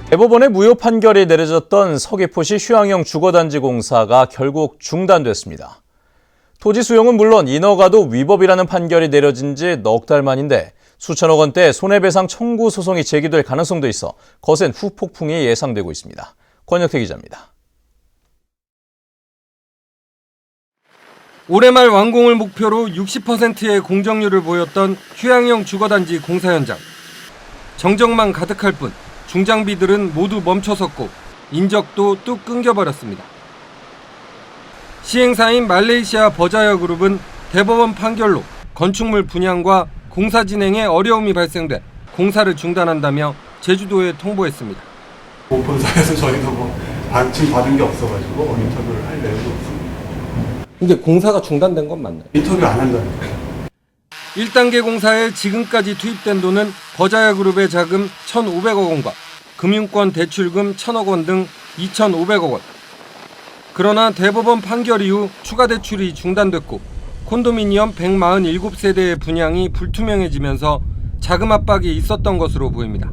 대법원의 무효 판결이 내려졌던 서귀포시 휴양형 주거단지 공사가 결국 중단됐습니다. 토지 수용은 물론 인허가도 위법이라는 판결이 내려진 지 넉 달 만인데 수천억 원대 손해배상 청구 소송이 제기될 가능성도 있어 거센 후폭풍이 예상되고 있습니다. 권혁태 기자입니다. 올해 말 완공을 목표로 60%의 공정률을 보였던 휴양형 주거단지 공사 현장. 정적만 가득할 뿐 중장비들은 모두 멈춰섰고 인적도 뚝 끊겨버렸습니다. 시행사인 말레이시아 버자야 그룹은 대법원 판결로 건축물 분양과 공사 진행에 어려움이 발생돼 공사를 중단한다며 제주도에 통보했습니다. 본사에서 저희도 지금 받은 게 없어가지고 인터뷰를 할 내용도 없습니다. 근데 공사가 중단된 건 맞나요? 인터뷰 안 한다니까요. 1단계 공사에 지금까지 투입된 돈은 버자야 그룹의 자금 1,500억 원과 금융권 대출금 1,000억 원 등 2,500억 원. 그러나 대법원 판결 이후 추가 대출이 중단됐고 콘도미니엄 147세대의 분양이 불투명해지면서 자금 압박이 있었던 것으로 보입니다.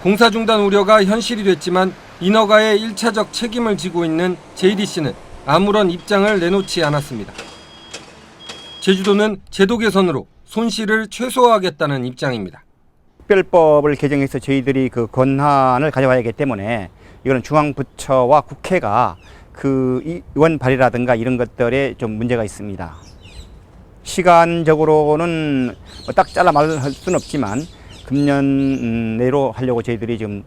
공사 중단 우려가 현실이 됐지만 인허가의 1차적 책임을 지고 있는 JDC는 아무런 입장을 내놓지 않았습니다. 제주도는 제도 개선으로 손실을 최소화하겠다는 입장입니다. 특별법을 개정해서 저희들이 그 권한을 가져와야 하기 때문에 이거는 중앙부처와 국회가 그 의원 발의라든가 이런 것들에 좀 문제가 있습니다. 시간적으로는 딱 잘라 말할 수는 없지만 금년 내로 하려고 저희들이 지금.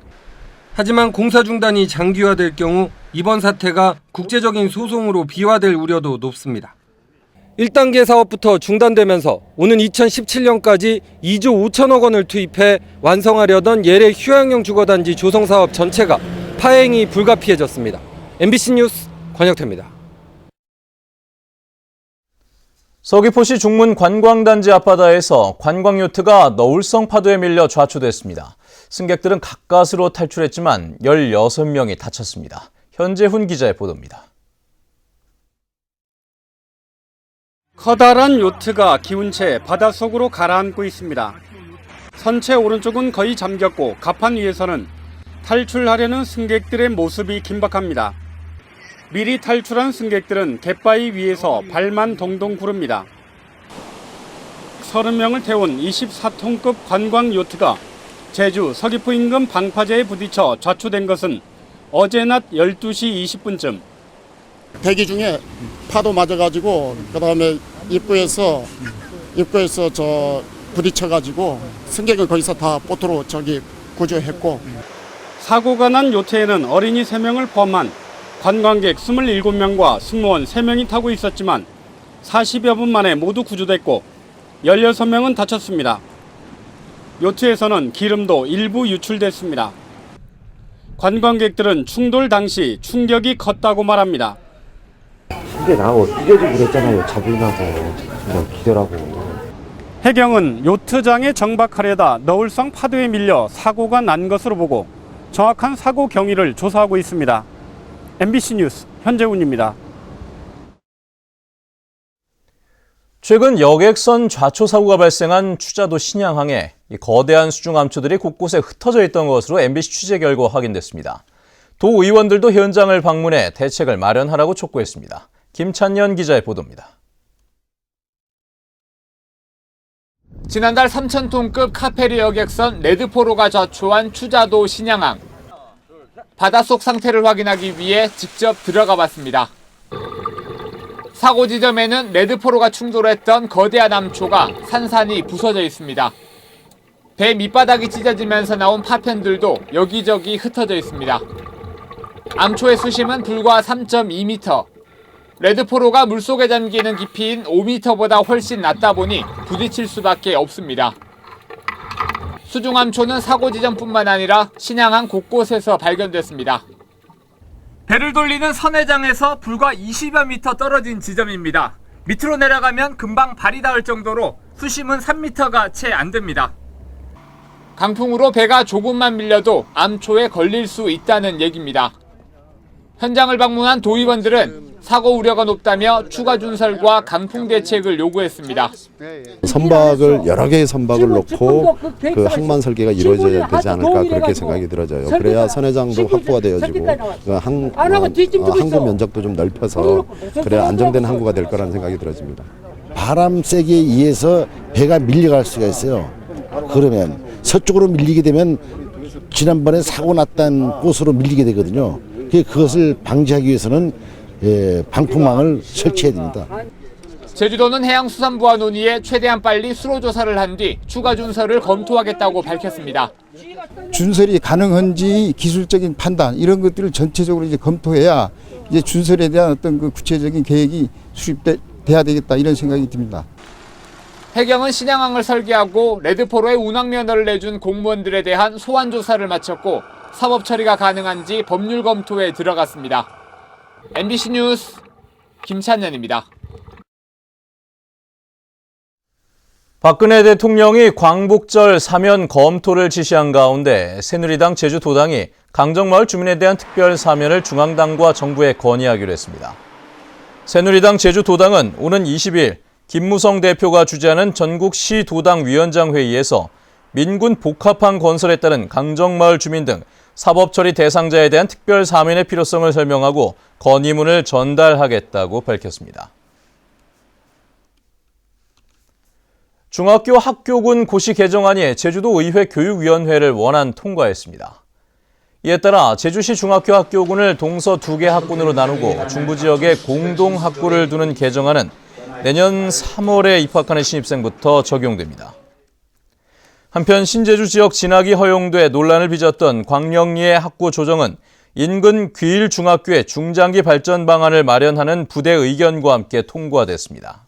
하지만 공사 중단이 장기화될 경우 이번 사태가 국제적인 소송으로 비화될 우려도 높습니다. 1단계 사업부터 중단되면서 오는 2017년까지 2조 5천억 원을 투입해 완성하려던 예래 휴양형 주거단지 조성 사업 전체가 파행이 불가피해졌습니다. MBC 뉴스 권혁태입니다. 서귀포시 중문 관광단지 앞바다에서 관광요트가 너울성 파도에 밀려 좌초됐습니다. 승객들은 가까스로 탈출했지만 16명이 다쳤습니다. 현재훈 기자의 보도입니다. 커다란 요트가 기운 채 바닷속으로 가라앉고 있습니다. 선체 오른쪽은 거의 잠겼고 갑판 위에서는 탈출하려는 승객들의 모습이 긴박합니다. 미리 탈출한 승객들은 갯바위 위에서 발만 동동 구릅니다. 30명을 태운 24톤급 관광 요트가 제주 서귀포 인근 방파제에 부딪혀 좌초된 것은 어제 낮 12시 20분쯤. 대기 중에 파도 맞아가지고 그다음에 입구에서 저 부딪혀가지고 승객을 거기서 다 보트로 구조했고. 사고가 난 요트에는 어린이 3명을 포함한 관광객 27명과 승무원 3명이 타고 있었지만 40여 분 만에 모두 구조됐고 16명은 다쳤습니다. 요트에서는 기름도 일부 유출됐습니다. 관광객들은 충돌 당시 충격이 컸다고 말합니다. 이게 나하고 뛰어지고 그랬잖아요. 잡으려고 그냥 기더라고. 해경은 요트장에 정박하려다 너울성 파도에 밀려 사고가 난 것으로 보고 정확한 사고 경위를 조사하고 있습니다. MBC 뉴스 현재훈입니다. 최근 여객선 좌초 사고가 발생한 추자도 신양항에 거대한 수중 암초들이 곳곳에 흩어져 있던 것으로 MBC 취재 결과 확인됐습니다. 도의원들도 현장을 방문해 대책을 마련하라고 촉구했습니다. 김찬연 기자의 보도입니다. 지난달 3,000톤급 카페리 여객선 레드포로가 좌초한 추자도 신양항. 바닷속 상태를 확인하기 위해 직접 들어가 봤습니다. 사고 지점에는 레드포로가 충돌했던 거대한 암초가 산산이 부서져 있습니다. 배 밑바닥이 찢어지면서 나온 파편들도 여기저기 흩어져 있습니다. 암초의 수심은 불과 3.2m. 레드포로가 물속에 잠기는 깊이인 5m보다 훨씬 낮다 보니 부딪힐 수밖에 없습니다. 수중암초는 사고 지점뿐만 아니라 신양항 곳곳에서 발견됐습니다. 배를 돌리는 선회장에서 불과 20여 미터 떨어진 지점입니다. 밑으로 내려가면 금방 발이 닿을 정도로 수심은 3m가 채 안 됩니다. 강풍으로 배가 조금만 밀려도 암초에 걸릴 수 있다는 얘기입니다. 현장을 방문한 도의원들은 사고 우려가 높다며 추가 준설과 강풍 대책을 요구했습니다. 선박을 여러 개의 선박을 놓고 그 항만 설계가 이루어져야 되지 않을까 그렇게 생각이 들어져요. 그래야 선회장도 확보가 되어지고 항구 면적도 좀 넓혀서 그래야 안정된 항구가 될 거라는 생각이 들어집니다. 바람 세기에 의해서 배가 밀려갈 수가 있어요. 그러면 서쪽으로 밀리게 되면 지난번에 사고 났던 곳으로 밀리게 되거든요. 그것을 방지하기 위해서는 방풍망을 설치해야 됩니다. 제주도는 해양수산부와 논의해 최대한 빨리 수로 조사를 한 뒤 추가 준설을 검토하겠다고 밝혔습니다. 준설이 가능한지 기술적인 판단 이런 것들을 전체적으로 이제 검토해야 이제 준설에 대한 어떤 그 구체적인 계획이 수립돼야 되겠다 이런 생각이 듭니다. 해경은 신양항을 설계하고 레드포로의 운항 면허를 내준 공무원들에 대한 소환 조사를 마쳤고 사법 처리가 가능한지 법률 검토에 들어갔습니다. MBC 뉴스 김찬현입니다. 박근혜 대통령이 광복절 사면 검토를 지시한 가운데 새누리당 제주도당이 강정마을 주민에 대한 특별 사면을 중앙당과 정부에 건의하기로 했습니다. 새누리당 제주도당은 오는 20일 김무성 대표가 주재하는 전국 시도당 위원장 회의에서 민군 복합항 건설에 따른 강정마을 주민 등 사법처리 대상자에 대한 특별 사면의 필요성을 설명하고 건의문을 전달하겠다고 밝혔습니다. 중학교 학교군 고시 개정안이 제주도 의회 교육위원회를 원안 통과했습니다. 이에 따라 제주시 중학교 학교군을 동서 2개 학군으로 나누고 중부지역에 공동 학구를 두는 개정안은 내년 3월에 입학하는 신입생부터 적용됩니다. 한편 신제주 지역 진학이 허용돼 논란을 빚었던 광명리의 학구 조정은 인근 귀일 중학교의 중장기 발전 방안을 마련하는 부대 의견과 함께 통과됐습니다.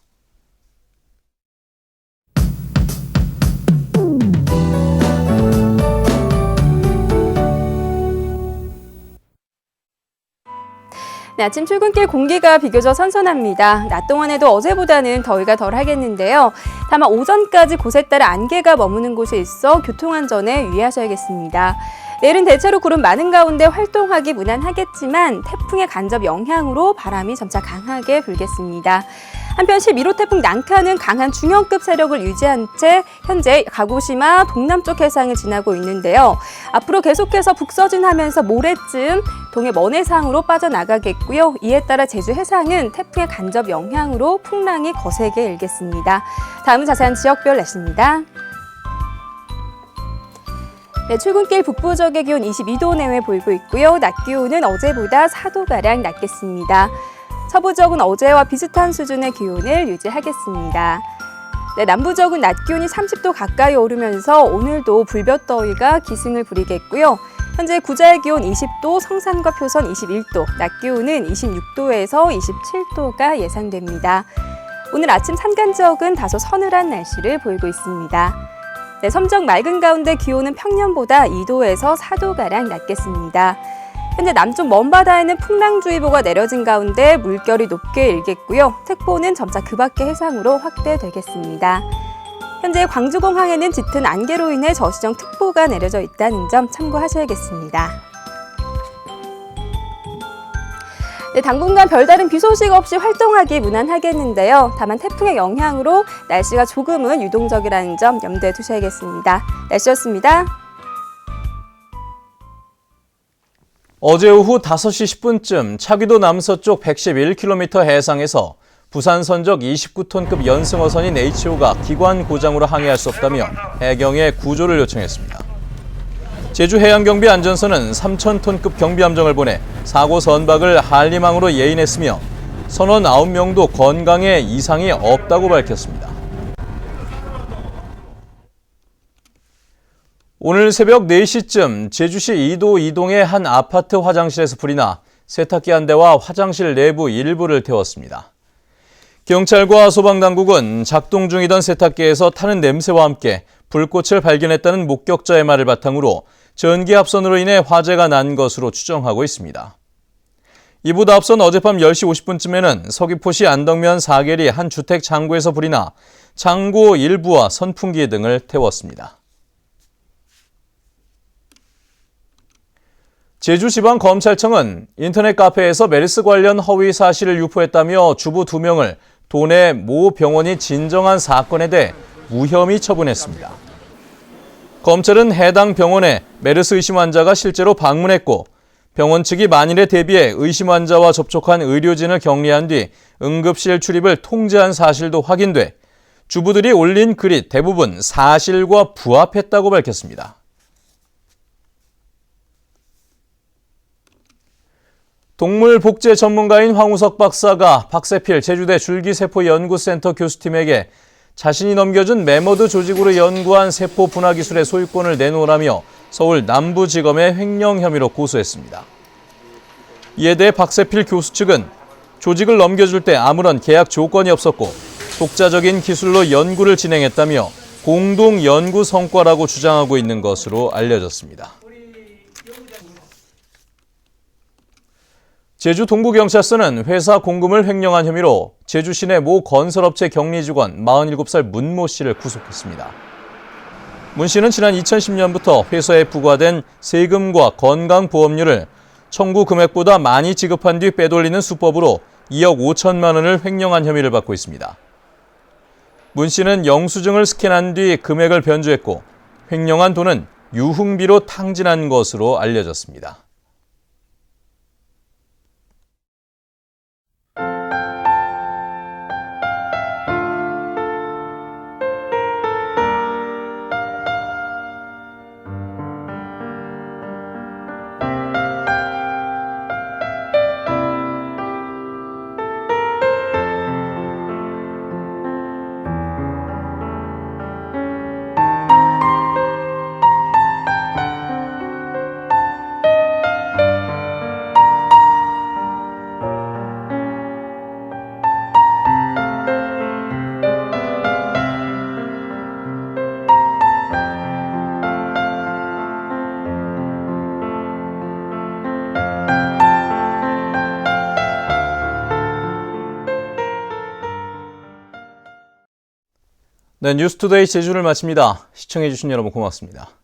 네, 아침 출근길 공기가 비교적 선선합니다. 낮 동안에도 어제보다는 더위가 덜 하겠는데요. 다만 오전까지 곳에 따라 안개가 머무는 곳이 있어 교통안전에 유의하셔야겠습니다. 내일은 대체로 구름 많은 가운데 활동하기 무난하겠지만 태풍의 간접 영향으로 바람이 점차 강하게 불겠습니다. 한편 11호 태풍 난카는 강한 중형급 세력을 유지한 채 현재 가고시마 동남쪽 해상을 지나고 있는데요. 앞으로 계속해서 북서진하면서 모레쯤 동해 먼해상으로 빠져나가겠고요. 이에 따라 제주 해상은 태풍의 간접 영향으로 풍랑이 거세게 일겠습니다. 다음은 자세한 지역별 날씨입니다. 네, 출근길 북부 지역의 기온 22도 내외 보이고 있고요. 낮 기온은 어제보다 4도가량 낮겠습니다. 서부 지역은 어제와 비슷한 수준의 기온을 유지하겠습니다. 네, 남부 지역은 낮 기온이 30도 가까이 오르면서 오늘도 불볕더위가 기승을 부리겠고요. 현재 구자의 기온 20도, 성산과 표선 21도, 낮 기온은 26도에서 27도가 예상됩니다. 오늘 아침 산간 지역은 다소 서늘한 날씨를 보이고 있습니다. 네, 섬적 맑은 가운데 기온은 평년보다 2도에서 4도가량 낮겠습니다. 현재 남쪽 먼바다에는 풍랑주의보가 내려진 가운데 물결이 높게 일겠고요. 특보는 점차 그 밖의 해상으로 확대되겠습니다. 현재 광주공항에는 짙은 안개로 인해 저시정 특보가 내려져 있다는 점 참고하셔야겠습니다. 네, 당분간 별다른 비 소식 없이 활동하기 무난하겠는데요. 다만 태풍의 영향으로 날씨가 조금은 유동적이라는 점 염두에 두셔야겠습니다. 날씨였습니다. 어제 오후 5시 10분쯤 차기도 남서쪽 111km 해상에서 부산 선적 29톤급 연승어선인 HO가 기관 고장으로 항해할 수 없다며 해경에 구조를 요청했습니다. 제주해양경비안전선은 3,000톤급 경비함정을 보내 사고 선박을 한림항으로 예인했으며 선원 9명도 건강에 이상이 없다고 밝혔습니다. 오늘 새벽 4시쯤 제주시 이도 이동의 한 아파트 화장실에서 불이 나 세탁기 한 대와 화장실 내부 일부를 태웠습니다. 경찰과 소방당국은 작동 중이던 세탁기에서 타는 냄새와 함께 불꽃을 발견했다는 목격자의 말을 바탕으로 전기합선으로 인해 화재가 난 것으로 추정하고 있습니다. 이보다 앞선 어젯밤 10시 50분쯤에는 서귀포시 안덕면 사계리 한 주택 창고에서 불이 나 창고 일부와 선풍기 등을 태웠습니다. 제주지방검찰청은 인터넷 카페에서 메르스 관련 허위 사실을 유포했다며 주부 2명을 도내 모 병원이 진정한 사건에 대해 무혐의 처분했습니다. 검찰은 해당 병원에 메르스 의심 환자가 실제로 방문했고 병원 측이 만일에 대비해 의심 환자와 접촉한 의료진을 격리한 뒤 응급실 출입을 통제한 사실도 확인돼 주부들이 올린 글이 대부분 사실과 부합했다고 밝혔습니다. 동물 복제 전문가인 황우석 박사가 박세필 제주대 줄기세포연구센터 교수팀에게 자신이 넘겨준 메머드 조직으로 연구한 세포 분화 기술의 소유권을 내놓으라며 서울 남부지검에 횡령 혐의로 고소했습니다. 이에 대해 박세필 교수 측은 조직을 넘겨줄 때 아무런 계약 조건이 없었고 독자적인 기술로 연구를 진행했다며 공동 연구 성과라고 주장하고 있는 것으로 알려졌습니다. 제주 동부경찰서는 회사 공금을 횡령한 혐의로 제주 시내 모 건설업체 격리 직원 47살 문모 씨를 구속했습니다. 문 씨는 지난 2010년부터 회사에 부과된 세금과 건강보험료를 청구 금액보다 많이 지급한 뒤 빼돌리는 수법으로 2억 5천만 원을 횡령한 혐의를 받고 있습니다. 문 씨는 영수증을 스캔한 뒤 금액을 변조했고 횡령한 돈은 유흥비로 탕진한 것으로 알려졌습니다. 네, 뉴스투데이 제주를 마칩니다. 시청해주신 여러분 고맙습니다.